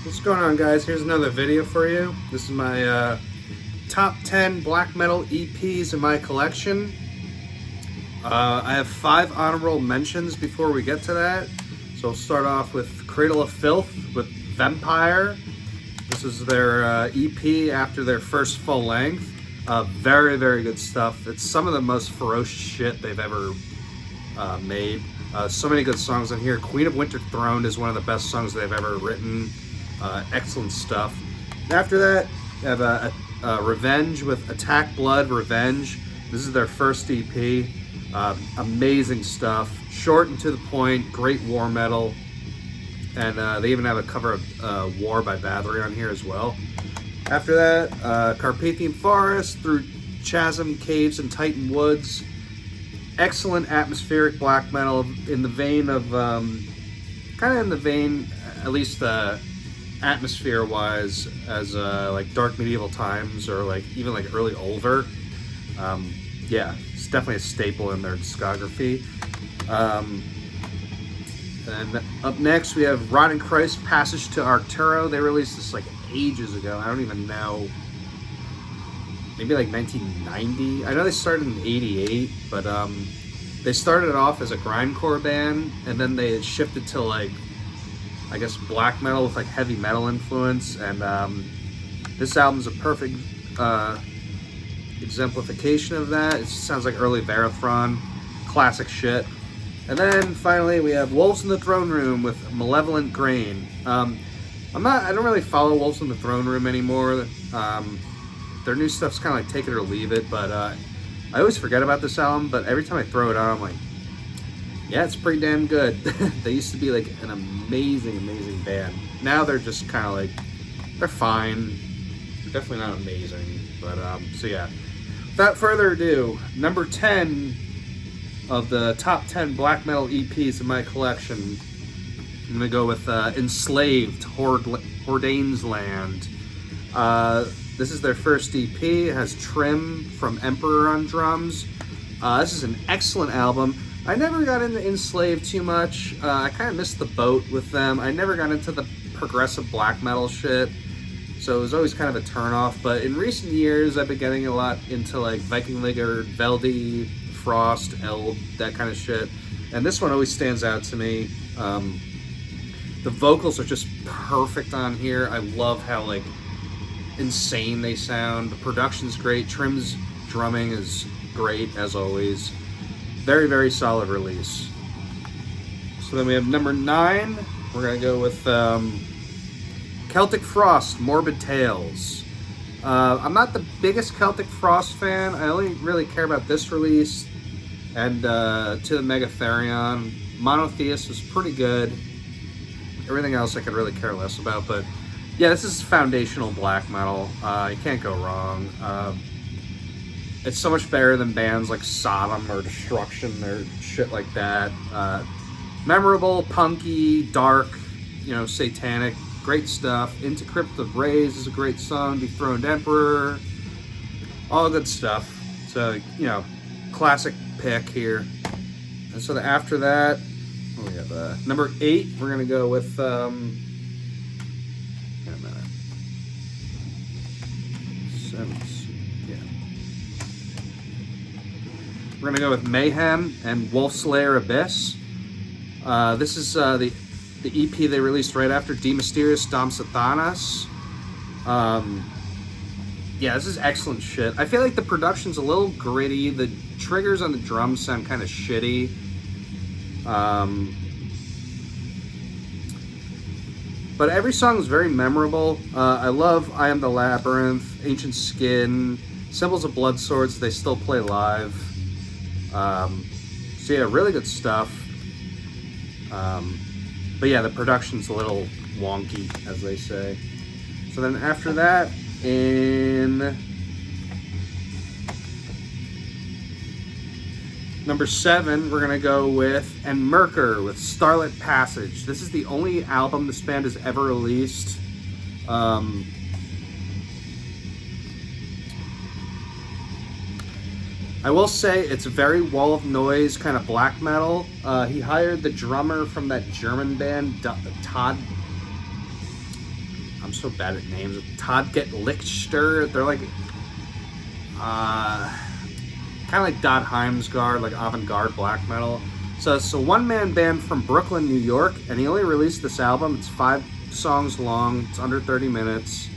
What's going on, guys? Here's another video for you. This is my top 10 black metal EPs in my collection. I have 5 honorable mentions before we get to that. So we'll start off with Cradle of Filth with Vampire. This is their EP after their first full length. Very, very good stuff. It's some of the most ferocious shit they've ever made. So many good songs on here. Queen of Winter Throne is one of the best songs they've ever written. Excellent stuff. After that, we have Revenge with Attack Blood Revenge. This is their first EP. Amazing stuff. Short and to the point. Great war metal. And they even have a cover of War by Bathory on here as well. After that, Carpathian Forest through Chasm, Caves, and Titan Woods. Excellent atmospheric black metal in the vein of, kind of in the vein, at least atmosphere-wise, as like Dark Medieval Times or like even like early Ulver. Yeah, it's definitely a staple in their discography. And up next we have Rotting Christ Passage to Arcturo. They released this like ages ago. I don't even know. Maybe like 1990. I know they started in 88, but they started off as a grindcore band, and then they had shifted to like, I guess, black metal with like heavy metal influence. And this album's a perfect exemplification of that. It sounds like early Varathron, classic shit. And then finally we have Wolves in the Throne Room with Malevolent Grain. I don't really follow Wolves in the Throne Room anymore. Their new stuff's kind of like take it or leave it, but I always forget about this album, but every time I throw it on, I'm like, yeah, it's pretty damn good. They used to be like an amazing, amazing band. Now they're just kind of like, they're fine. They're definitely not amazing, but so yeah. Without further ado, number 10 of the top 10 black metal EPs in my collection, I'm gonna go with Enslaved, Hordane's Land. This is their first EP. It has Trim from Emperor on drums. This is an excellent album. I never got into Enslaved too much. I kind of missed the boat with them. I never got into the progressive black metal shit, so it was always kind of a turnoff. But in recent years, I've been getting a lot into like Viking Ligger, Veldy, Frost, Eld, that kind of shit. And this one always stands out to me. The vocals are just perfect on here. I love how like insane they sound. The production's great. Trim's drumming is great as always. Very, very solid release. So then we have number 9. We're gonna go with Celtic Frost, Morbid Tales. I'm not the biggest Celtic Frost fan. I only really care about this release and To the Megatherion. Monotheist was pretty good. Everything else I could really care less about, but yeah, this is foundational black metal. You can't go wrong. It's so much better than bands like Sodom or Destruction or shit like that. Memorable, punky, dark, satanic, great stuff. Into Crypt of Rays is a great song. Dethroned Emperor, all good stuff. So, classic pick here. And so after that, we have number 8. We're gonna go with We're gonna go with Mayhem and Wolfslayer Abyss. This is the EP they released right after De Mysteriis Dom Satanas. Yeah, this is excellent shit. I feel like the production's a little gritty. The triggers on the drums sound kind of shitty. But every song is very memorable. I love I Am the Labyrinth, Ancient Skin, Symbols of Blood Swords. They still play live. So yeah, really good stuff. But yeah, the production's a little wonky, as they say. So then after that, in number 7, we're gonna go with Merker with Starlit Passage. This is the only album this band has ever released. I will say it's a very Wall of Noise kind of black metal. He hired the drummer from that German band, Todd I'm so bad at names. Todd Get Lichter. They're like kind of like Dot Heimsgard, like avant-garde black metal. So it's a one-man band from Brooklyn, New York, and he only released this album. It's 5 songs long. It's under 30 minutes,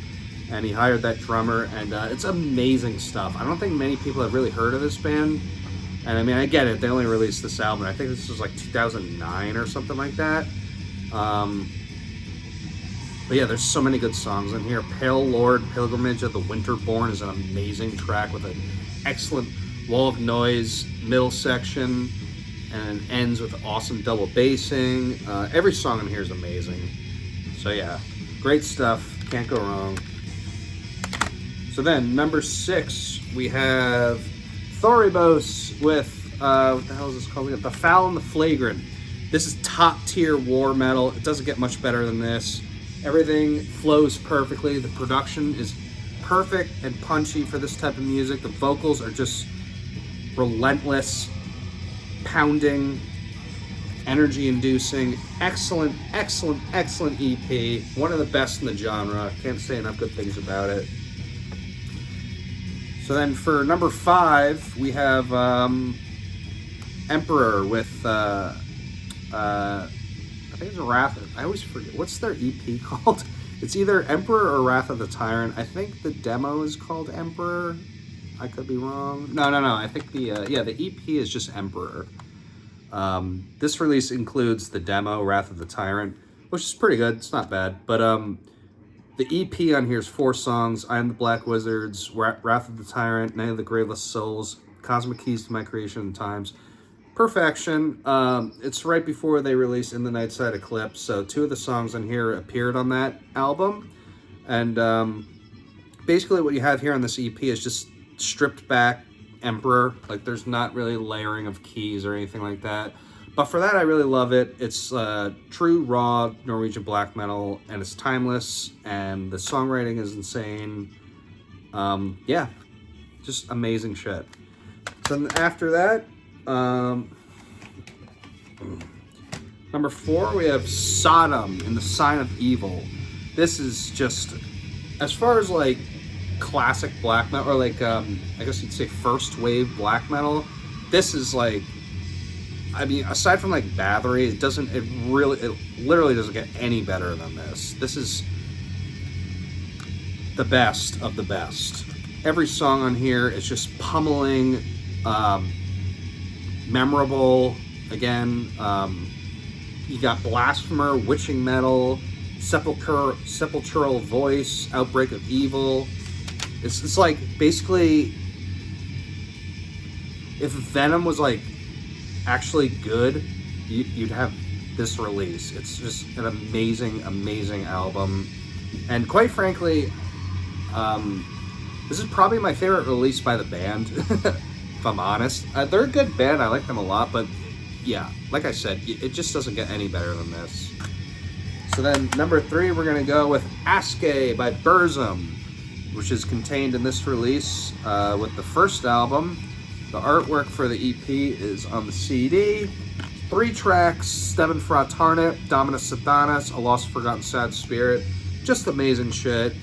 and he hired that drummer, and it's amazing stuff. I don't think many people have really heard of this band, and I mean, I get it. They only released this album. I think this was like 2009 or something like that. But yeah, there's so many good songs in here. Pale Lord, Pilgrimage of the Winterborn is an amazing track with an excellent wall of noise middle section, and it ends with awesome double bassing. Every song in here is amazing. So yeah, great stuff. Can't go wrong. So then, number 6, we have Thor BOS with, what the hell is this called? The Foul and the Flagrant. This is top tier war metal. It doesn't get much better than this. Everything flows perfectly. The production is perfect and punchy for this type of music. The vocals are just relentless, pounding, energy-inducing. Excellent, excellent, excellent EP. One of the best in the genre. Can't say enough good things about it. So then for number 5, we have Emperor with, I think it's Wrath. I always forget. What's their EP called? It's either Emperor or Wrath of the Tyrant. I think the demo is called Emperor. I could be wrong. No. I think the EP is just Emperor. This release includes the demo, Wrath of the Tyrant, which is pretty good. It's not bad. But the EP on here is 4 songs. I Am the Black Wizards, Wrath of the Tyrant, Night of the Graveless Souls, Cosmic Keys to My Creation and Times. Perfection. It's right before they released In the Nightside Eclipse, so 2 of the songs on here appeared on that album. And basically what you have here on this EP is just stripped back Emperor. Like, there's not really layering of keys or anything like that. But for that, I really love it. It's true, raw Norwegian black metal, and it's timeless, and the songwriting is insane. Yeah, just amazing shit. So then after that, number 4, we have Sodom in the Sign of Evil. This is just, as far as like classic black metal, or like I guess you'd say first wave black metal, this is like, I mean, aside from like Bathory, it literally doesn't get any better than this. This is the best of the best. Every song on here is just pummeling, memorable. Again, you got Blasphemer, Witching Metal, Sepulchral Voice, Outbreak of Evil. It's like, basically, if Venom was like actually good, you'd have this release. It's just an amazing, amazing album. And quite frankly, this is probably my favorite release by the band, if I'm honest. They're a good band. I like them a lot, but yeah, like I said, it just doesn't get any better than this. So then, number 3, we're going to go with Aske by Burzum, which is contained in this release with the first album. The artwork for the EP is on the CD. 3 tracks: Steven fra Tarnet, Dominus Satanas, A Lost Forgotten Sad Spirit. Just amazing shit.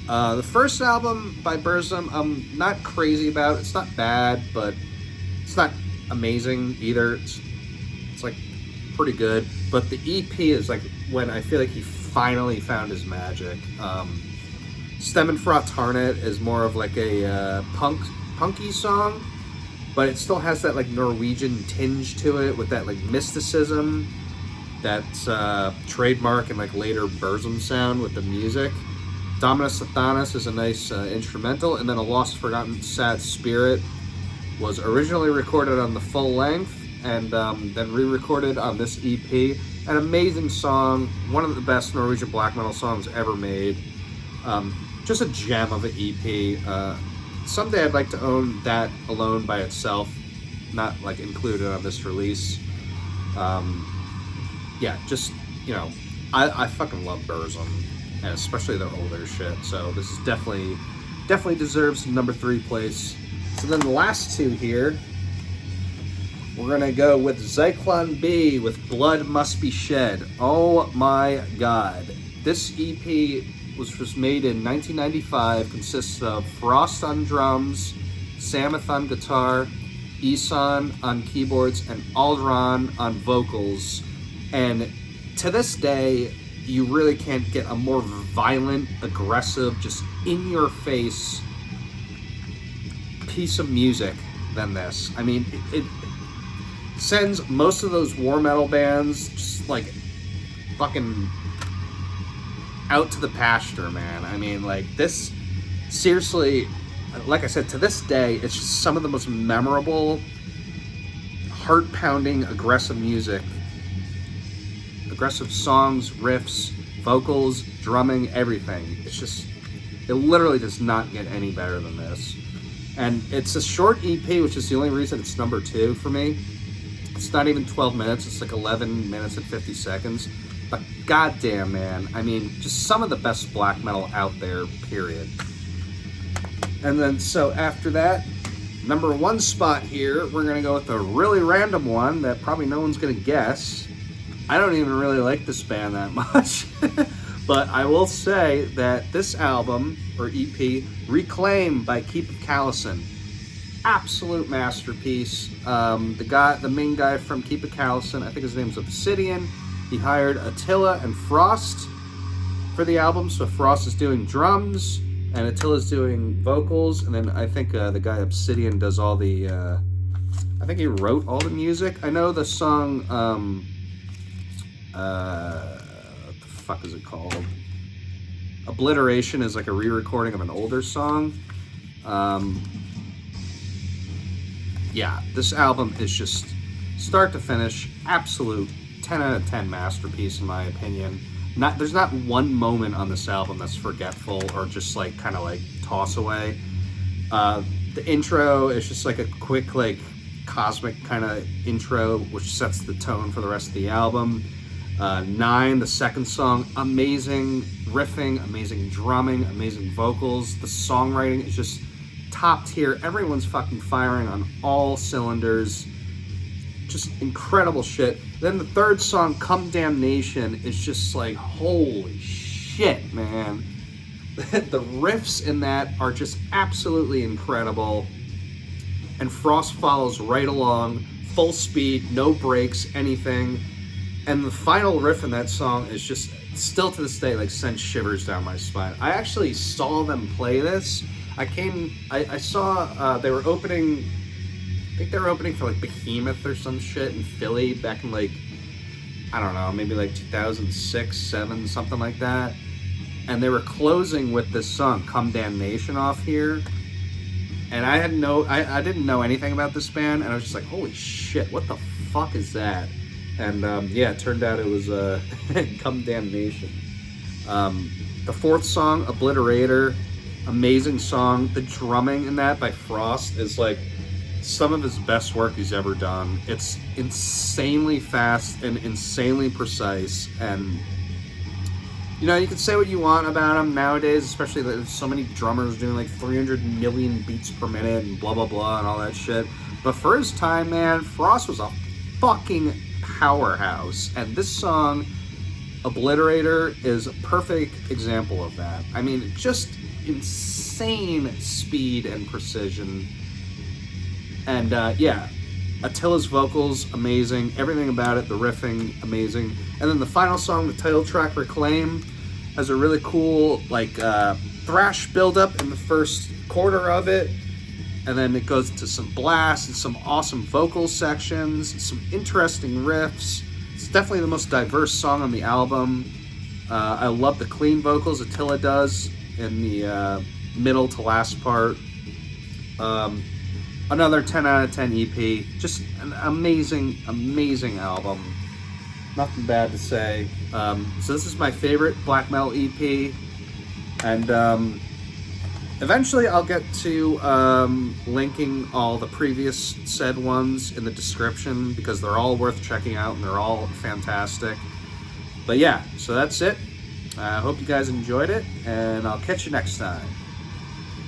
The first album by Burzum, I'm not crazy about. It's not bad, but it's not amazing either. It's like pretty good. But the EP is like when I feel like he finally found his magic. Steven fra Tarnet is more of like a punky song, but it still has that like Norwegian tinge to it with that like mysticism that's trademark and like later Burzum sound with the music. Dominus Satanas is a nice instrumental, and then A Lost Forgotten Sad Spirit was originally recorded on the full length and then re-recorded on this EP. An amazing song, one of the best Norwegian black metal songs ever made. Just a gem of an EP. Someday I'd like to own that alone by itself, not like included on this release. Yeah, just, you know, I fucking love Burzum, and especially their older shit. So this is definitely deserves number 3 place. So then the last 2 here, we're gonna go with Zeon B with Blood Must Be Shed. Oh my god. This EP was made in 1995, consists of Frost on drums, Samuth on guitar, Isan on keyboards, and Alderon on vocals. And to this day, you really can't get a more violent, aggressive, just in-your-face piece of music than this. I mean, it sends most of those war metal bands just like fucking out to the pasture, man. I mean, like, this, seriously, like I said, to this day, it's just some of the most memorable, heart-pounding, aggressive music. Aggressive songs, riffs, vocals, drumming, everything. It's just, it literally does not get any better than this. And it's a short EP, which is the only reason it's number 2 for me. It's not even 12 minutes, it's like 11 minutes and 50 seconds. But goddamn, man, I mean, just some of the best black metal out there, period. And then, so after that, number 1 spot here, we're gonna go with a really random one that probably no one's gonna guess. I don't even really like this band that much. But I will say that this album, or EP, Reclaim by Keep of Callison, absolute masterpiece. The main guy from Keep of Callison, I think his name's Obsidian, he hired Attila and Frost for the album. So Frost is doing drums, and Attila's doing vocals, and then I think the guy Obsidian does all the, I think he wrote all the music. I know the song, what the fuck is it called? Obliteration is like a re-recording of an older song. Yeah, this album is just start to finish, absolute 10 out of 10 masterpiece in my opinion. There's not one moment on this album that's forgetful or just like kind of like toss away. The intro is just like a quick like cosmic kind of intro which sets the tone for the rest of the album. 9, the second song, amazing riffing, amazing drumming, amazing vocals. The songwriting is just top tier. Everyone's fucking firing on all cylinders. Just incredible shit. Then the third song, Come Damnation, is just like, holy shit, man. The riffs in that are just absolutely incredible. And Frost follows right along, full speed, no breaks, anything. And the final riff in that song is just, still to this day, like sends shivers down my spine. I actually saw them play this. I saw, they were opening, I think they were opening for like Behemoth or some shit in Philly back in like, I don't know, maybe like 2006, 7, something like that. And they were closing with this song, Come Damnation, off here. And I didn't know anything about this band, and I was just like, holy shit, what the fuck is that? And yeah, it turned out it was Come Damnation. The fourth song, Obliterator, amazing song. The drumming in that by Frost is like some of his best work he's ever done. It's insanely fast and insanely precise. And, you know, you can say what you want about him nowadays, especially that there's so many drummers doing like 300 million beats per minute and blah, blah, blah and all that shit. But for his time, man, Frost was a fucking powerhouse. And this song, Obliterator, is a perfect example of that. I mean, just insane speed and precision. And yeah, Attila's vocals, amazing. Everything about it, the riffing, amazing. And then the final song, the title track, Reclaim, has a really cool like thrash buildup in the first quarter of it. And then it goes into some blasts and some awesome vocal sections, some interesting riffs. It's definitely the most diverse song on the album. I love the clean vocals Attila does in the middle to last part. Another 10 out of 10 EP. Just an amazing, amazing album. Nothing bad to say. So this is my favorite black metal EP. And eventually I'll get to linking all the previous said ones in the description because they're all worth checking out and they're all fantastic. But yeah, so that's it. I hope you guys enjoyed it, and I'll catch you next time.